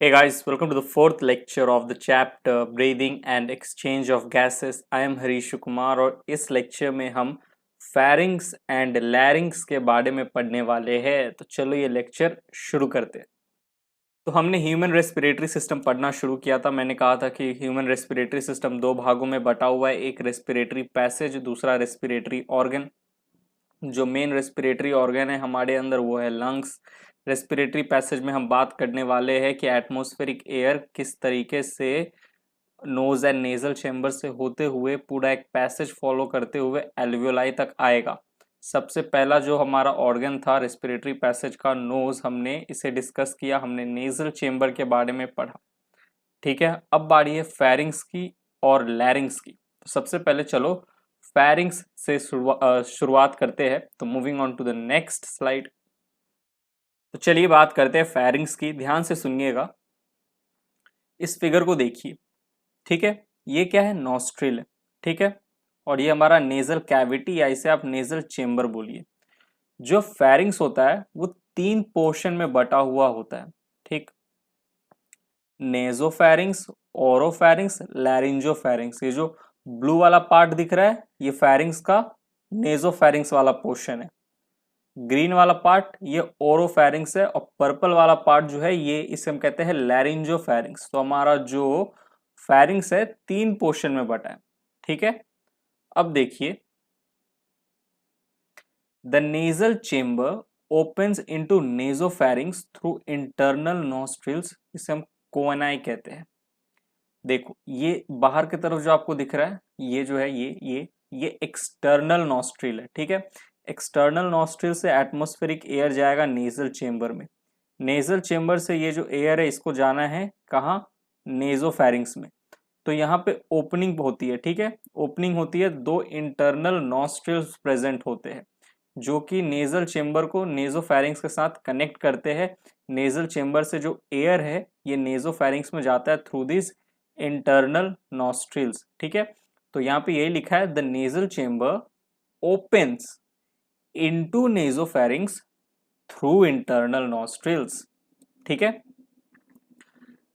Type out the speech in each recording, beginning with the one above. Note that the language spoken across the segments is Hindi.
Hey guys, welcome to the fourth lecture of the chapter Breathing and Exchange of Gases. I am Harish Kumar और इस लेक्चर में हम फेरिंग्स एंड लैरिंग्स के बारे में पढ़ने वाले हैं। तो चलो ये लेक्चर शुरू करते हैं। तो हमने ह्यूमन रेस्पिरेटरी सिस्टम पढ़ना शुरू किया था। मैंने कहा था कि ह्यूमन रेस्पिरेटरी सिस्टम दो भागों में बटा हुआ है, एक रेस्पिरेटरी पैसेज, दूसरा रेस्पिरेटरी ऑर्गन। जो मेन रेस्पिरेटरी ऑर्गन है हमारे अंदर वो है लंग्स। रेस्पिरेटरी पैसेज में हम बात करने वाले हैं कि एटमॉस्फेरिक एयर किस तरीके से नोज एंड नेजल चैम्बर से होते हुए पूरा एक पैसेज फॉलो करते हुए एल्वियोलाई तक आएगा। सबसे पहला जो हमारा ऑर्गन था रेस्पिरेटरी पैसेज का नोज, हमने इसे डिस्कस किया, हमने नेजल चैम्बर के बारे में पढ़ा। ठीक है, अब बारी है फेरिंग्स की और लैरिंग्स की। तो सबसे पहले चलो फेरिंग्स से शुरुआत करते हैं। तो moving on to the next slide. तो चलिए बात करते हैं फेरिंग्स की। ध्यान से सुनिएगा, इस फिगर को देखिए। ठीक है, ये क्या है? नॉस्ट्रिल है। ठीक है, और ये हमारा नेजल कैविटी या इसे आप नेजल चेम्बर बोलिए। जो फेरिंग्स होता है वो तीन पोर्शन में बटा हुआ होता है। ठीक, नेजोफेरिंग्स, ओरोफेरिंग्स, लैरिंजोफेरिंग्स। ये जो ब्लू वाला पार्ट दिख रहा है ये फेरिंग्स का नेजोफेरिंग्स वाला पोर्शन है। ग्रीन वाला पार्ट ये ओरोफेरिंग्स है और पर्पल वाला पार्ट जो है ये इसे हम कहते हैं लैरिंजोफेरिंग्स। तो हमारा जो फेरिंग्स है तीन पोर्शन में बटा है। ठीक है, अब देखिए, the nasal chamber opens into nasopharynx through internal nostrils, इसे हम कोनाई कहते हैं। देखो ये बाहर की तरफ जो आपको दिख रहा है ये जो है ये एक्सटर्नल नॉस्ट्रिल है। ठीक है, एक्सटर्नल नॉस्ट्रिल से एटमॉस्फेरिक एयर जाएगा नेजल चेम्बर में। नेजल चेम्बर से ये जो एयर है इसको जाना है कहाँ? नेजोफेरिंग्स में। तो यहाँ पे ओपनिंग होती है। ठीक है, ओपनिंग होती है, दो इंटरनल नॉस्ट्रिल्स प्रेजेंट होते हैं जो कि नेजल चेम्बर को नेजोफेरिंग्स के साथ कनेक्ट करते हैं। नेजल चेम्बर से जो एयर है ये नेजोफेरिंग्स में जाता है थ्रू दिस इंटरनल नॉस्ट्रिल्स। ठीक है, तो यहाँ पे यही लिखा है, the nasal chamber opens into nasopharynx through internal nostrils. ठीक है,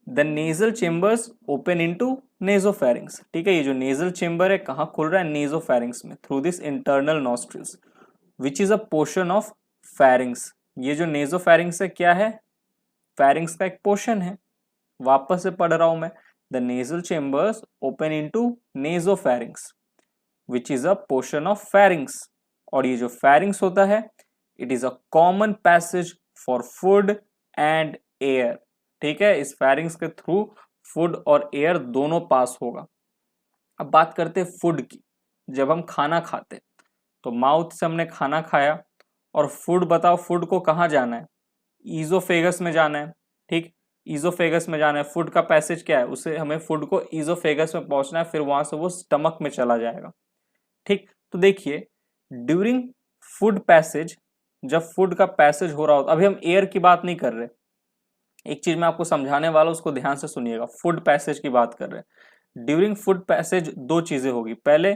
the nasal chambers open into nasopharynx. ठीक है, ये जो नेजल चेम्बर है कहाँ खुल रहा है? नेजोफेरिंग्स में, through this internal nostrils which is a portion of pharynx. ये जो नेजोफेरिंग्स है क्या है? फेरिंग्स का एक पोर्शन है। वापस से पढ़ रहा हूं मैं, the nasal chambers open into nasopharynx which is a portion of pharynx. और ये जो फेरिंग्स होता है it is a common passage for food and air. ठीक है, इस फेरिंग्स के थ्रू फूड और एयर दोनों पास होगा। अब बात करते हैं फूड की। जब हम खाना खाते तो माउथ से हमने खाना खाया और फूड, बताओ फूड को कहाँ जाना है? ईजोफेगस में जाना है। ठीक, ईजोफेगस में जाना है। फूड का पैसेज क्या है? उसे हमें फूड को ईजोफेगस में पहुंचना है, फिर वहां से वो स्टमक में चला जाएगा। ठीक, तो देखिए ड्यूरिंग फूड पैसेज, जब फूड का पैसेज हो रहा होता, अभी हम एयर की बात नहीं कर रहे, एक चीज मैं आपको समझाने वाला हूं उसको ध्यान से सुनिएगा। फूड पैसेज की बात कर रहे हैं। ड्यूरिंग फूड पैसेज दो चीजें होगी। पहले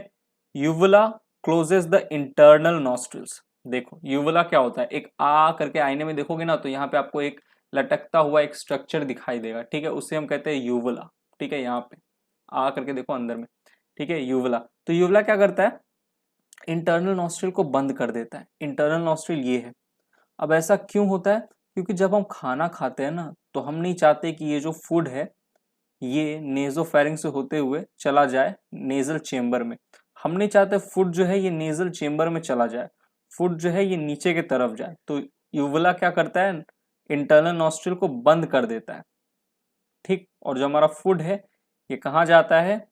uvula closes the internal nostrils. देखो यूवुला क्या होता है, एक आ करके आईने में देखोगे ना तो यहाँ पे आपको एक लटकता हुआ एक स्ट्रक्चर दिखाई देगा। ठीक है, उसे हम कहते हैं यूवुला। ठीक है, यहाँ पे आ करके देखो अंदर में। ठीक है, यूवुला। तो यूवुला क्या करता है? इंटरनल नॉस्ट्रिल को बंद कर देता है। इंटरनल नॉस्ट्रिल ये है। अब ऐसा क्यों होता है? क्योंकि जब हम खाना खाते हैं ना तो हम नहीं चाहते कि ये जो फूड है ये नेजोफेरिंग से होते हुए चला जाए नेजल चेम्बर में। हम नहीं चाहते फूड जो है ये नेजल चेम्बर में चला जाए, फूड जो है ये नीचे की तरफ जाए। तो यूवुला क्या करता है? इंटरनल नॉस्ट्रिल को बंद कर देता है। ठीक, और जो हमारा फूड है ये कहाँ जाता है?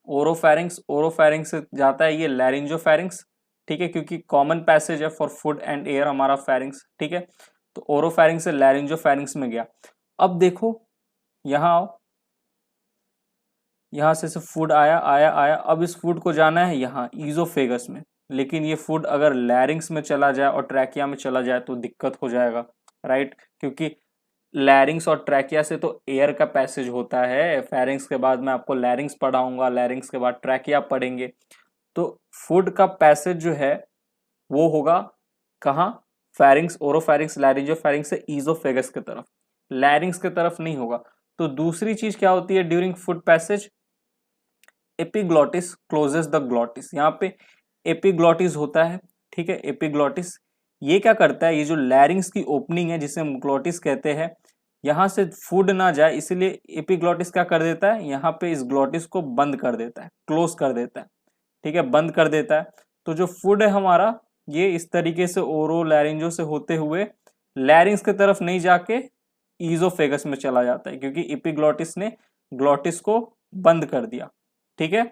ओरोफेरिंग्स। ओरोफेरिंग्स से जाता है ये लैरिंजोफेरिंग्स। ठीक है, क्योंकि कॉमन पैसेज है फॉर फूड एंड एयर हमारा फेरिंग्स। ठीक है, तो ओरोफेरिंग्स से लैरिंजोफेरिंग्स में गया। अब देखो यहाँ आओ, यहाँ से फूड आया आया आया, अब इस फूड को जाना है यहाँ ईजोफेगस में। लेकिन ये फूड अगर लैरिंग्स में चला जाए और ट्रैकिया में चला जाए तो दिक्कत हो जाएगा, राइट? क्योंकि लैरिंग्स और ट्रैकिया से तो एयर का पैसेज होता है। फेरिंग्स के बाद मैं आपको लैरिंग्स पढ़ाऊंगा, लैरिंग्स के बाद ट्रैकिया पढ़ेंगे। तो फूड का पैसेज जो है वो होगा कहाँ? फेरिंग्स, ओरोफेरिंग्स, लैरिंजोफेरिंग्स से ईजोफेगस की तरफ। लैरिंग्स की तरफ नहीं होगा। तो दूसरी चीज क्या होती है during food passage, epiglottis closes the glottis. यहाँ पे एपिग्लॉटिस होता है, ठीक है, एपिग्लॉटिस ये क्या करता है, ये जो लैरिंग्स की ओपनिंग है जिसे हम ग्लॉटिस कहते हैं, यहाँ से फूड ना जाए इसलिए एपिग्लॉटिस क्या कर देता है, यहाँ पे इस ग्लॉटिस को बंद कर देता है, क्लोज कर देता है, ठीक है, बंद कर देता है। तो जो फूड है हमारा ये इस तरीके से ओरो लैरिंजो से होते हुए लैरिंग्स की तरफ नहीं जाके ईजोफेगस में चला जाता है, क्योंकि एपिग्लॉटिस ने ग्लॉटिस को बंद कर दिया, ठीक है।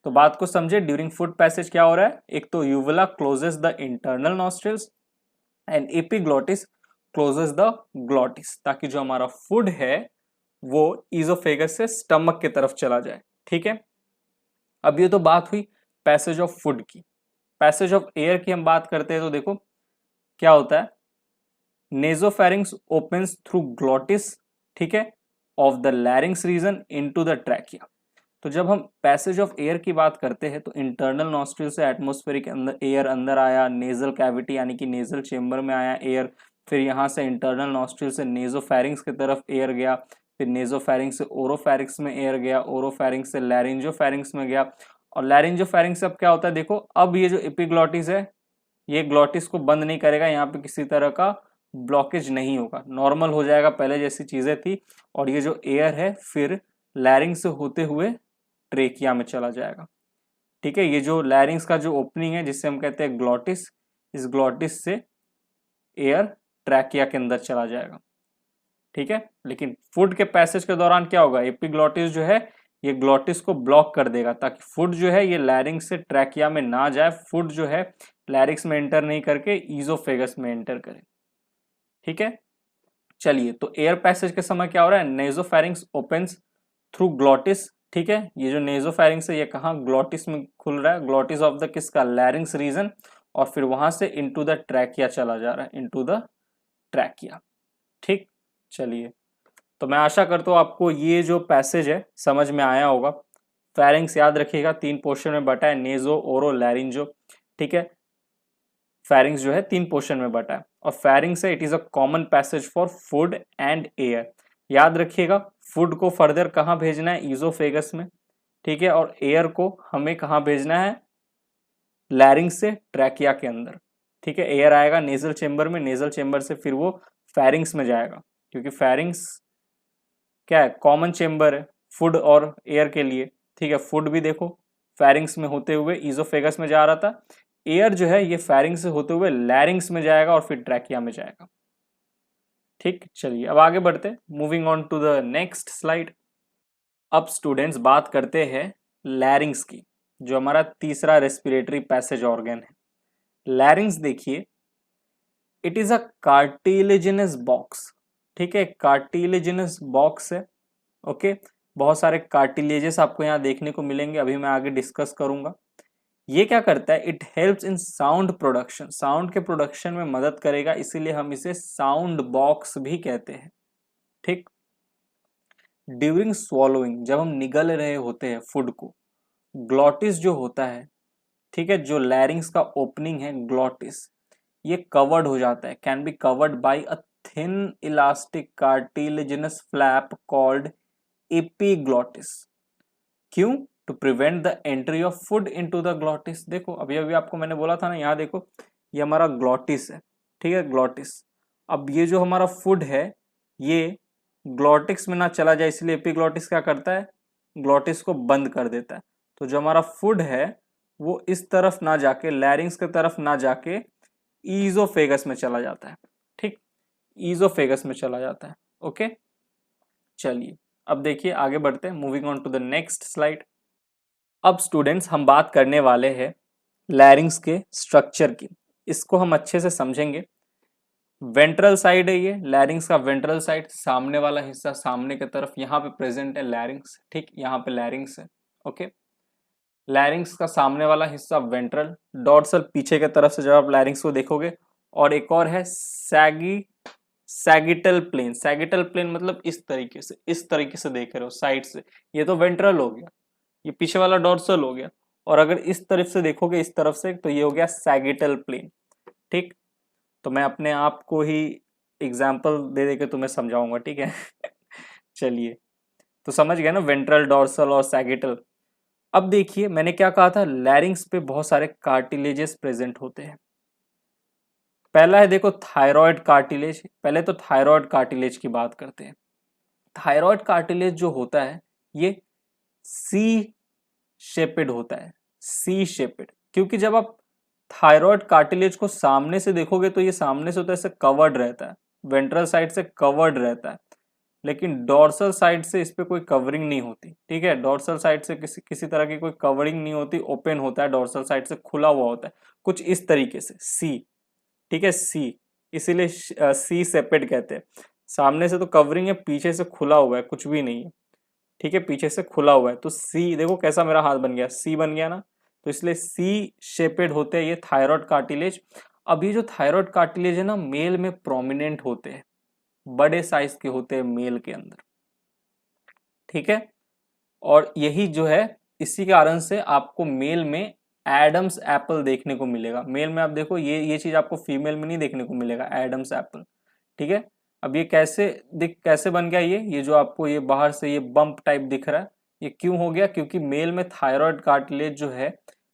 तो बात को समझे, ड्यूरिंग फूड पैसेज क्या हो रहा है, एक तो uvula closes the internal nostrils and epiglottis closes the glottis, ताकि जो हमारा फूड है वो ईजोफेगस से स्टमक की तरफ चला जाए, ठीक है। अब ये तो बात हुई पैसेज ऑफ फूड की। पैसेज ऑफ एयर की हम बात करते हैं तो देखो क्या होता है, नेजोफेरिंग्स ओपन्स थ्रू ग्लॉटिस, ठीक है, of the larynx region into the trachea. तो जब हम पैसेज ऑफ एयर की बात करते हैं तो इंटरनल नॉस्ट्रिल से एटमॉस्फेरिक अंदर एयर अंदर आया, नेजल कैविटी यानी कि नेजल चेंबर में आया एयर, फिर यहाँ से इंटरनल नॉस्ट्रिल से नेजोफेरिंग्स की तरफ एयर गया, फिर नेजोफेरिंग्स से ओरोफेरिंग्स में एयर गया, ओरोफेरिंग्स से लैरिंजोफेरिंग्स में गया, और लैरिंजोफेरिंग्स से अब क्या होता है देखो, अब ये जो एपिग्लॉटिस है ये ग्लॉटिस को बंद नहीं करेगा, यहाँ पे किसी तरह का ब्लॉकेज नहीं होगा, नॉर्मल हो जाएगा पहले जैसी चीजें थी, और ये जो एयर है फिर लैरिंग से होते हुए ट्रेकिया में चला जाएगा, ठीक है। ये जो लैरिंग्स का जो ओपनिंग है जिससे हम कहते हैं ग्लॉटिस, इस ग्लॉटिस से एयर ट्रैकिया के अंदर चला जाएगा, ठीक है। लेकिन फूड के पैसेज के दौरान क्या होगा, एपिग्लॉटिस जो है ये ग्लॉटिस को ब्लॉक कर देगा, ताकि फूड जो है ये लैरिंग से ट्रैकिया में ना जाए, फूड जो है लैरिंग्स में एंटर नहीं करके ईजोफेगस में एंटर करे, ठीक है। चलिए, तो एयर पैसेज के समय क्या हो रहा है, नेजोफेरिंग्स ओपन्स थ्रू ग्लॉटिस, ठीक है, ये जो नेजोफेरिंग्स है ये कहाँ ग्लॉटिस में खुल रहा है, ग्लॉटिस ऑफ द किसका, लैरिंग्स रीजन, और फिर वहां से इनटू द ट्रैकिया चला जा रहा है, इनटू द ट्रैकिया, ठीक। चलिए, तो मैं आशा करता हूँ आपको ये जो पैसेज है समझ में आया होगा। फेरिंग्स याद रखिएगा 3 पोर्शन में बटा है, नेजो, ओरो, लैरिंजो, ठीक है। फेरिंग्स जो है 3 पोर्शन में बटा है, और फेरिंग्स है it is a common passage for food and air. याद रखिएगा फूड को फर्दर कहाँ भेजना है, ईजोफेगस में, ठीक है, और एयर को हमें कहाँ भेजना है, लैरिंग्स से ट्रैकिया के अंदर, ठीक है। एयर आएगा नेजल चेंबर में, नेजल चेंबर से फिर वो फेरिंग्स में जाएगा, क्योंकि फेरिंग्स क्या है, कॉमन चेंबर है फूड और एयर के लिए, ठीक है। फूड भी देखो फेरिंग्स में होते हुए ईजोफेगस में जा रहा था, एयर जो है ये फेरिंग्स से होते हुए लैरिंग्स में जाएगा और फिर ट्रैकिया में जाएगा, ठीक। चलिए अब आगे बढ़ते, moving on to the next slide. अब स्टूडेंट्स बात करते हैं लैरिंग्स की, जो हमारा तीसरा रेस्पिरेटरी पैसेज ऑर्गन है। लैरिंग्स देखिए, it is a cartilaginous box, ठीक है, कार्टिलेजिनस बॉक्स है, ओके। बहुत सारे कार्टिलेजेस आपको यहाँ देखने को मिलेंगे, अभी मैं आगे डिस्कस करूंगा। ये क्या करता है, it helps in sound production, sound के प्रोडक्शन में मदद करेगा, इसीलिए हम इसे साउंड बॉक्स भी कहते हैं, ठीक। ड्यूरिंग स्वॉलोइंग, जब हम निगल रहे होते हैं फूड को, ग्लॉटिस जो होता है, ठीक है, जो लैरिंग्स का ओपनिंग है ग्लॉटिस, ये कवर्ड हो जाता है, can be covered by a thin elastic cartilaginous flap called epiglottis. क्यों, to prevent the entry of food into the glottis. देखो अभी अभी आपको मैंने बोला था ना, यहाँ देखो ये हमारा ग्लॉटिस है, ठीक है, ग्लॉटिस। अब ये जो हमारा फूड है ये ग्लॉटिक्स में ना चला जाए, इसलिए एपिग्लॉटिस क्या करता है, ग्लॉटिस को बंद कर देता है। तो जो हमारा फूड है वो इस तरफ ना जाके, लैरिंग्स की तरफ ना जाके ईजोफेगस में चला जाता है, ठीक, ईजोफेगस में चला जाता है, ओके। चलिए अब देखिए आगे बढ़ते हैं, moving on to the next slide. अब स्टूडेंट्स हम बात करने वाले हैं लैरिंग्स के स्ट्रक्चर की, इसको हम अच्छे से समझेंगे। वेंट्रल साइड है ये, लैरिंग्स का वेंट्रल साइड, सामने वाला हिस्सा, सामने की तरफ यहाँ पे प्रेजेंट है लैरिंग्स, ठीक, यहाँ पे लैरिंग्स है, ओके। लैरिंग्स का सामने वाला हिस्सा वेंट्रल, डॉर्सल पीछे की तरफ से जब आप लैरिंग्स को देखोगे, और एक और है सैगिटल प्लेन। सैगिटल प्लेन मतलब इस तरीके से, इस तरीके से देख रहे हो साइड से, ये तो वेंट्रल हो गया, ये पीछे वाला डॉर्सल हो गया, और अगर इस तरफ से देखोगे, इस तरफ से, तो ये हो गया सैगिटल प्लेन, ठीक। तो मैं अपने आप को ही एग्जाम्पल दे दे के तुम्हें समझाऊंगा, ठीक है। चलिए, तो समझ गए ना वेंट्रल, डोर्सल और सैगिटल। अब देखिए मैंने क्या कहा था, लैरिंग्स पे बहुत सारे कार्टिलेजेस प्रेजेंट होते हैं। पहला है देखो थायराइड कार्टिलेज। पहले तो थायराइड कार्टिलेज की बात करते हैं। थायराइड कार्टिलेज जो होता है ये सी शेपेड होता है, सी शेपेड, क्योंकि जब आप थायराइड कार्टिलेज को सामने से देखोगे तो ये सामने से तो ऐसे कवर्ड रहता है, वेंट्रल साइड से कवर्ड रहता है, लेकिन डॉर्सल साइड से इस पे कोई कवरिंग नहीं होती, ठीक है। डॉर्सल साइड से किसी तरह की कोई कवरिंग नहीं होती, ओपन होता है, डॉर्सल साइड से खुला हुआ होता है कुछ इस तरीके से, सी, ठीक है, सी, इसीलिए सी सेपेड कहते हैं। सामने से तो कवरिंग है, पीछे से खुला हुआ है, कुछ भी नहीं है, ठीक है, पीछे से खुला हुआ है। तो सी देखो कैसा मेरा हाथ बन गया, सी बन गया ना, तो इसलिए सी शेपेड होते हैं ये थायराइड कार्टिलेज। अब ये जो थायराइड कार्टिलेज है ना मेल में प्रोमिनेंट होते हैं, बड़े साइज के होते हैं मेल के अंदर, ठीक है। और यही जो है इसी कारण से आपको मेल में एडम्स एप्पल देखने को मिलेगा। मेल में आप देखो ये चीज आपको फीमेल में नहीं देखने को मिलेगा, एडम्स एप्पल, ठीक है। अब ये कैसे बन गया, ये जो आपको ये बाहर से ये बम्प टाइप दिख रहा है, ये क्यों हो गया, क्योंकि मेल में थायराइड कार्टिलेज जो है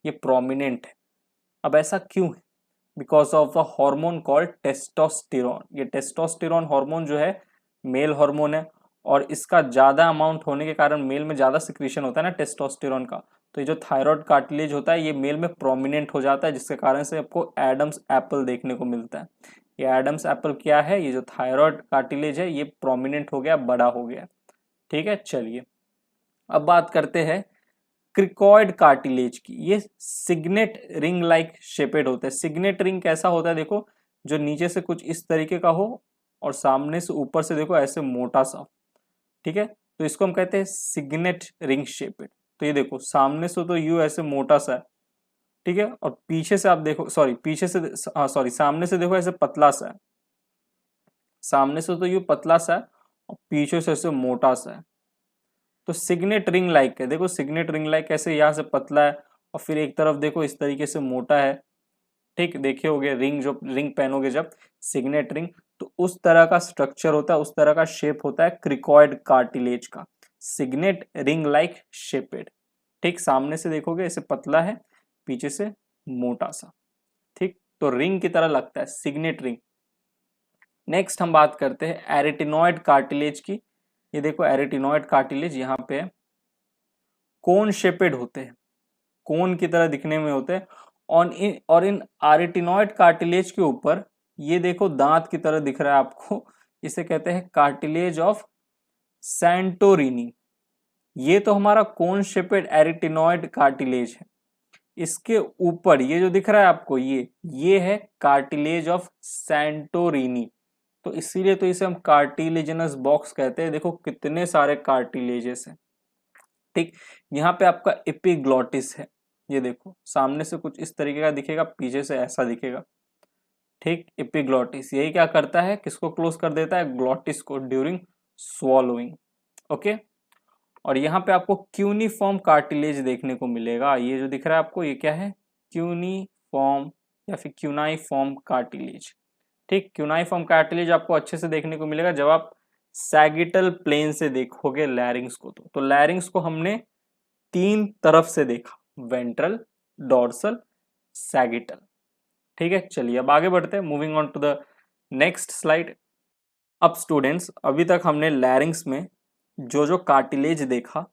ये प्रोमिनेंट है। अब ऐसा क्यों है, because of a hormone called testosterone. ये टेस्टोस्टेरोन हार्मोन जो है मेल हार्मोन है, और इसका ज्यादा अमाउंट होने के कारण मेल में ज्यादा सिक्रीशन होता है ना टेस्टोस्टेरोन का, तो ये जो थायराइड कार्टिलेज होता है ये मेल में प्रोमिनेंट हो जाता है, जिसके कारण से आपको एडम्स एप्पल देखने को मिलता है। ये एडम्स एप्पल क्या है, ये जो थायराइड कार्टिलेज है ये प्रोमिनेंट हो गया, बड़ा हो गया, ठीक है। चलिए अब बात करते हैं क्रिकॉइड कार्टिलेज की। ये सिग्नेट रिंग लाइक शेपेड होता है। सिग्नेट रिंग कैसा होता है, देखो जो नीचे से कुछ इस तरीके का हो और सामने से ऊपर से देखो ऐसे मोटा सा, ठीक है, तो इसको हम कहते हैं सिग्नेट रिंग शेपेड। तो ये देखो सामने से तो यू ऐसे मोटा सा है, ठीक है, और पीछे से आप देखो, सॉरी पीछे से, हाँ सॉरी सामने से देखो ऐसे पतला सा है, सामने से तो यू पतला सा है और पीछे से ऐसे मोटा सा है, तो सिग्नेट रिंग लाइक है। देखो सिग्नेट रिंग लाइक कैसे, यहाँ से पतला है और फिर एक तरफ देखो इस तरीके से मोटा है, ठीक, देखे होगे रिंग, जो रिंग पहनोगे जब सिग्नेट रिंग, तो उस तरह का स्ट्रक्चर होता है, उस तरह का शेप होता है क्रिकॉइड कार्टिलेज का, सिग्नेट रिंग लाइक शेपेड, ठीक। सामने से देखोगे ऐसे पतला है, पीछे से मोटा सा, ठीक, तो रिंग की तरह लगता है, सिग्नेट रिंग। नेक्स्ट हम बात करते हैं एरेटिनॉइड कार्टिलेज की। ये देखो एरेटिनॉइड कार्टिलेज यहाँ पे है, कोन शेपेड होते हैं, कोन की तरह दिखने में होते हैं, और इन आरेटिनॉइड कार्टिलेज के ऊपर ये देखो दांत की तरह दिख रहा है आपको, इसे कहते हैं कार्टिलेज ऑफ सैंटोरिनी। ये तो हमारा कोन शेपेड एरेटिनॉइड कार्टिलेज है, इसके ऊपर ये जो दिख रहा है आपको ये है कार्टिलेज ऑफ सैंटोरिनी, तो इसीलिए तो इसे हम कार्टिलेजिनस बॉक्स कहते हैं। देखो कितने सारे कार्टिलेजेस हैं, ठीक। यहाँ पे आपका एपिग्लॉटिस है, ये देखो सामने से कुछ इस तरीके का दिखेगा, पीछे से ऐसा दिखेगा, ठीक। एपिग्लॉटिस यही क्या करता है, किसको क्लोज कर देता है, ग्लॉटिस को ड्यूरिंग स्वॉलोइंग, ओके। और यहाँ पे आपको क्यूनिफॉर्म कार्टिलेज देखने को मिलेगा, ये जो दिख रहा है आपको ये क्या है, क्यूनिफॉर्म या फिर क्यूनाइफॉर्म कार्टिलेज, ठीक। क्यूनाइफॉर्म कार्टिलेज आपको अच्छे से देखने को मिलेगा जब आप सैगिटल प्लेन से देखोगे लैरिंग्स को, तो लैरिंग्स को हमने तीन तरफ से देखा, वेंट्रल, डॉर्सल, सैगिटल, ठीक है। चलिए अब आगे बढ़ते हैं, moving on to the next slide. अब स्टूडेंट्स अभी तक हमने लैरिंग्स में जो जो कार्टिलेज देखा,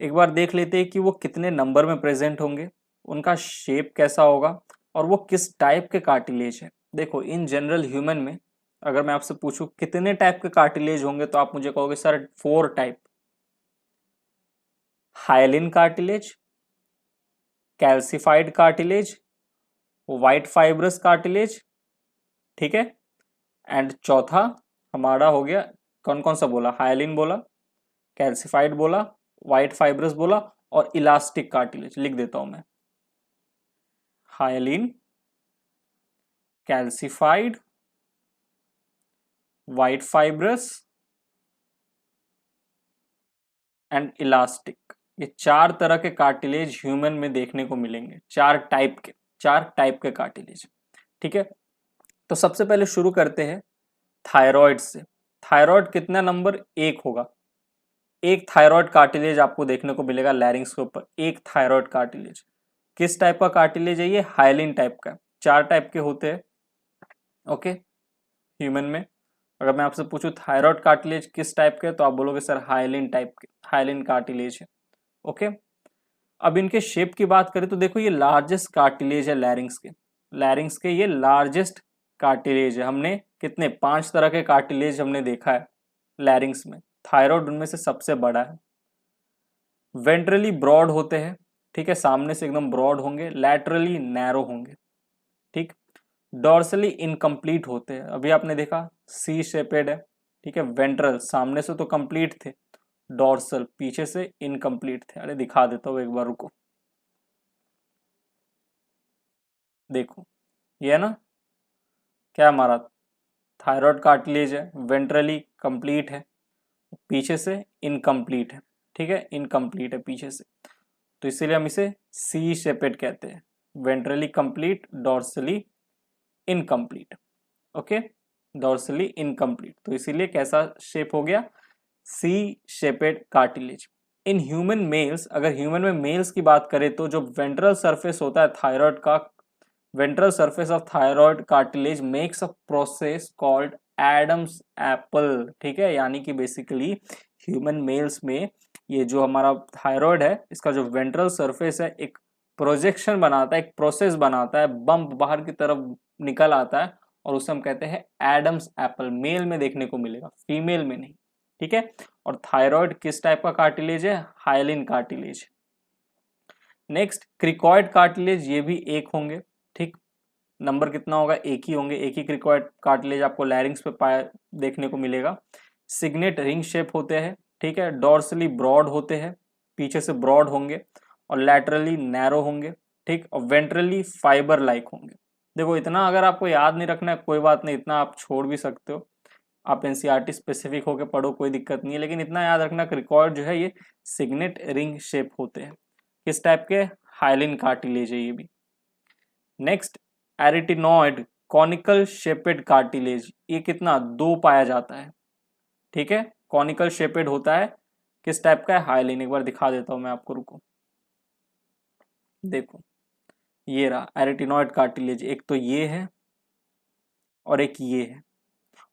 एक बार देख लेते हैं कि वो कितने नंबर में प्रेजेंट होंगे, उनका शेप कैसा होगा और वो किस टाइप के कार्टिलेज है। देखो इन जनरल ह्यूमन में अगर मैं आपसे पूछूं कितने टाइप के कार्टिलेज होंगे, तो आप मुझे कहोगे sir 4 type, hyaline cartilage, calcified cartilage, white fibrous cartilage, ठीक है, एंड चौथा हमारा हो गया, कौन कौन सा बोला, हाइलिन बोला, कैल्सिफाइड बोला, व्हाइट फाइब्रस बोला और इलास्टिक कार्टिलेज। लिख देता हूं मैं, hyaline, calcified, white fibrous and elastic. ये 4 तरह के कार्टिलेज ह्यूमन में देखने को मिलेंगे, 4 टाइप के कार्टिलेज, ठीक है। तो सबसे पहले शुरू करते हैं थायराइड से। थायराइड कितना नंबर, एक होगा। एक थायराइड कार्टिलेज आपको देखने को मिलेगा लैरिंग्स के ऊपर, एक थायराइड कार्टिलेज। किस टाइप का कार्टिलेज है ये, हाइलिन टाइप का। 4 टाइप के होते हैं ओके ह्यूमन में। अगर मैं आपसे पूछूं थायराइड कार्टिलेज किस टाइप के, तो आप बोलोगे सर हाइलिन टाइप के, हाइलिन कार्टिलेज है ओके। अब इनके शेप की बात करें तो देखो ये लार्जेस्ट कार्टिलेज है लैरिंग्स के। लैरिंग्स के ये लार्जेस्ट कार्टिलेज है। हमने कितने 5 तरह के कार्टिलेज हमने देखा है लैरिंग्स में, थायराइड उनमें से सबसे बड़ा है। वेंट्रली ब्रॉड होते हैं, ठीक है, सामने से एकदम ब्रॉड होंगे, लैटरली नैरो होंगे, ठीक। डॉर्सली इनकम्प्लीट होते हैं, अभी आपने देखा सी शेपेड है, ठीक है। वेंट्रल सामने से तो कंप्लीट थे, डॉर्सल पीछे से इनकम्प्लीट थे। अरे दिखा देता हूँ एक बार, रुको। देखो ये है ना, क्या हमारा थायराइड कार्टिलेज है, वेंट्रली कंप्लीट है, पीछे से इनकम्प्लीट है, ठीक है, इनकम्प्लीट है पीछे से, तो इसीलिए हम इसे सी शेपेड कहते हैं। Ventrally complete, dorsally incomplete okay, dorsally incomplete, तो इसीलिए कैसा शेप हो गया, C shaped cartilage. In human males, अगर ह्यूमन में मेल्स की बात करें तो जो वेंट्रल सरफेस होता है थायराइड का, ventral surface of thyroid cartilage makes a process called Adam's apple, ठीक है। यानी कि बेसिकली ह्यूमन मेल्स में ये जो हमारा थायराइड है, इसका जो वेंट्रल सरफेस है एक प्रोजेक्शन बनाता है, एक प्रोसेस बनाता है, बम्प बाहर की तरफ निकल आता है, और उसे हम कहते हैं एडम्स एप्पल। मेल में देखने को मिलेगा, फीमेल में नहीं, ठीक है। और थायराइड किस टाइप का कार्टिलेज है, hyaline cartilage. Next cricoid cartilage, ये भी एक होंगे, ठीक। नंबर कितना होगा, एक ही होंगे, एक ही क्रिकॉइड कार्टिलेज आपको लैरिंग्स पे पाया देखने को मिलेगा। सिग्नेट रिंग शेप होते हैं, ठीक है। डॉर्सली ब्रॉड होते हैं, पीछे से ब्रॉड होंगे, और लैटरली नैरो होंगे, ठीक। और वेंट्रली फाइबर लाइक होंगे। देखो इतना अगर आपको याद नहीं रखना है कोई बात नहीं, इतना आप छोड़ भी सकते हो, आप एनसीईआरटी स्पेसिफिक होकर पढ़ो, कोई दिक्कत नहीं है, लेकिन इतना याद रखना क्रिकॉइड जो है ये सिग्नेट रिंग शेप होते हैं। किस टाइप के, हाइलिन कार्टिलेज है ये भी। नेक्स्ट एरिटिनॉइड कॉनिकल शेपेड कार्टिलेज, ये कितना, 2 पाया जाता है, ठीक है। कॉनिकल शेपेड होता है, किस टाइप का है, हाइलिन। एक बार दिखा देता हूं मैं आपको, रुको। देखो ये रहा एरिटिनॉइड कार्टिलेज, एक तो ये है और एक ये है,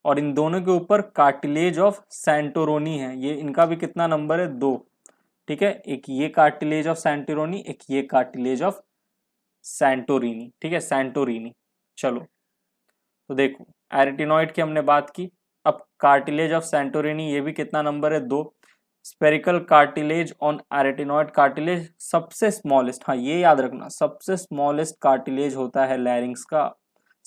और इन दोनों के ऊपर कार्टिलेज ऑफ सैंटोरोनी है। ये इनका भी कितना नंबर है, 2, ठीक है। एक ये कार्टिलेज ऑफ सैंटोरोनी, एक ये कार्टिलेज ऑफ सैंटोरिनी, ठीक है, सैंटोरिनी। चलो तो देखो एरिटिनॉइड की हमने बात की, अब कार्टिलेज ऑफ सैंटोरिनी, ये भी कितना नंबर है, 2। Spherical cartilage on arytenoid cartilage सबसे स्मॉलेस्ट, हाँ ये याद रखना, सबसे स्मॉलेस्ट कार्टिलेज होता है लैरिंग्स का।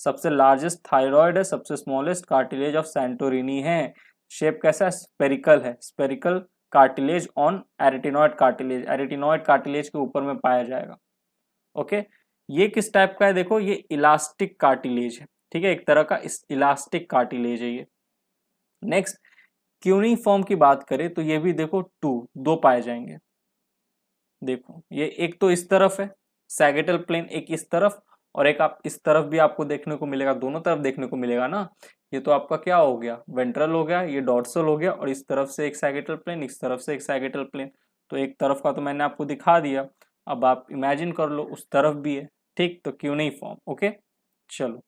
सबसे लार्जेस्ट थायराइड है, सबसे स्मॉलेस्ट कार्टिलेज ऑफ सैंटोरिनी है। शेप कैसा है, स्पेरिकल है, spherical cartilage on arytenoid cartilage, arytenoid cartilage के ऊपर में पाया जाएगा ओके। ये किस टाइप का है, देखो ये इलास्टिक कार्टिलेज है, ठीक है, एक तरह का इलास्टिक कार्टिलेज है ये। नेक्स्ट क्यूनिफॉर्म की बात करें तो ये भी देखो 2 पाए जाएंगे। देखो ये एक तो इस तरफ है सैगिटल प्लेन, एक इस तरफ, और एक आप इस तरफ भी आपको देखने को मिलेगा, दोनों तरफ देखने को मिलेगा ना। ये तो आपका क्या हो गया, वेंट्रल हो गया, ये डॉर्सल हो गया, और इस तरफ से एक सैगिटल प्लेन, इस तरफ से एक सैगिटल प्लेन। तो एक तरफ का तो मैंने आपको दिखा दिया, अब आप इमेजिन कर लो उस तरफ भी है, ठीक। तो क्यों नहीं फॉर्म ओके। चलो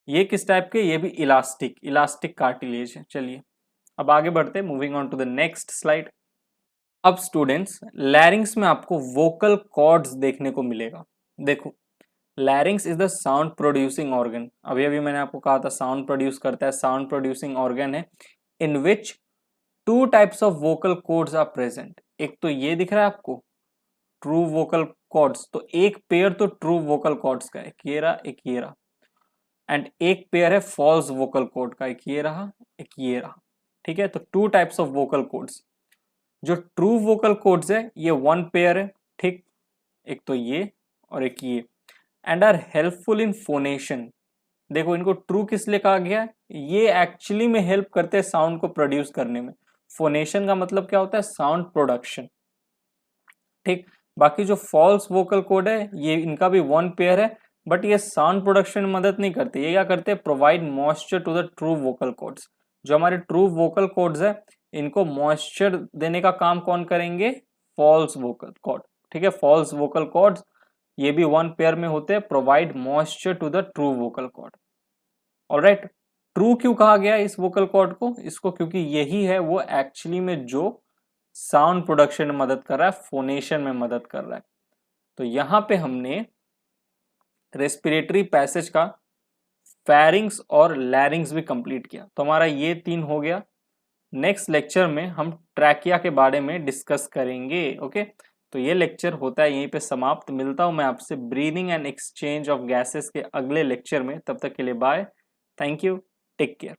ये किस टाइप के, ये भी इलास्टिक, इलास्टिक कार्टिलेज है। चलिए अब आगे बढ़ते हैं, moving on to the next slide. अब स्टूडेंट्स लैरिंग्स में आपको वोकल कॉर्ड्स देखने को मिलेगा। देखो larynx is the sound producing organ, अभी अभी मैंने आपको कहा था साउंड प्रोड्यूस करता है, साउंड प्रोड्यूसिंग ऑर्गन है, in which 2 types of vocal cords are present. एक तो ये दिख रहा है आपको ट्रू वोकल कॉर्ड्स, तो एक पेयर तो ट्रू वोकल कॉर्ड्स का, एक ये रहा, एक ये रहा, एंड एक पेयर है फॉल्स वोकल कॉर्ड का, एक ये रहा, एक ये रहा, ठीक है। तो 2 टाइप्स ऑफ वोकल कॉर्ड्स। जो ट्रू वोकल कॉर्ड्स है ये 1 पेयर है, ठीक, एक तो ये और एक ये, and are helpful in phonation. देखो इनको ट्रू किस लिए कहा गया है, ये एक्चुअली में हेल्प करते हैं साउंड को प्रोड्यूस करने में। फोनेशन का मतलब क्या होता है, साउंड प्रोडक्शन, ठीक। बाकी जो फॉल्स वोकल कॉर्ड है ये इनका भी 1 पेयर है, बट ये साउंड प्रोडक्शन में मदद नहीं करती। ये क्या करते हैं, provide moisture to the true vocal cords. जो हमारे ट्रू वोकल कॉर्ड्स है इनको मॉइस्चर देने का काम कौन करेंगे, फॉल्स वोकल कॉर्ड। ठीक है, फॉल्स वोकल कॉर्ड्स ये भी वन पेयर में होते हैं, provide moisture to the true vocal cord. Alright, true क्यों कहा गया इस वोकल कॉर्ड को, इसको क्योंकि यही है वो एक्चुअली में जो साउंड प्रोडक्शन में मदद कर रहा है, फोनेशन में मदद कर रहा है। तो यहां पे हमने रेस्पिरेटरी पैसेज का फेरिंग्स और लैरिंग्स भी कंप्लीट किया। तो हमारा ये 3 हो गया। नेक्स्ट लेक्चर में हम ट्रैकिया के बारे में डिस्कस करेंगे। ओके, तो ये लेक्चर होता है यहीं पे समाप्त। मिलता हूं मैं आपसे breathing and exchange of gases के अगले लेक्चर में। तब तक के लिए bye, thank you, take care.